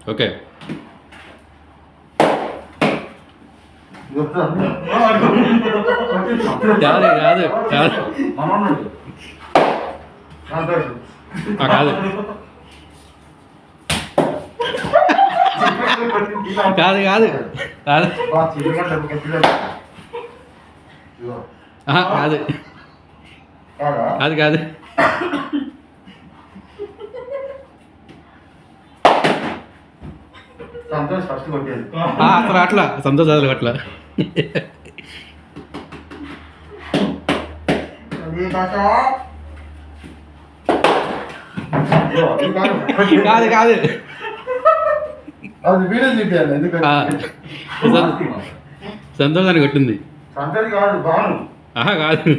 okay కాదు కాదు కాదు కాదు కాదు కాదు కాదు కాదు కాదు కాదు సంతోష్ ఫస్ట్ కొట్టేది అసలు అట్లా సంతోష్ అసలు అట్లా కాదు కాదు అది వీడియో చూపించాలి ఎందుకంటే సంతోషాన్ని కొట్టింది సంతోష్ కాదు బాను కాదు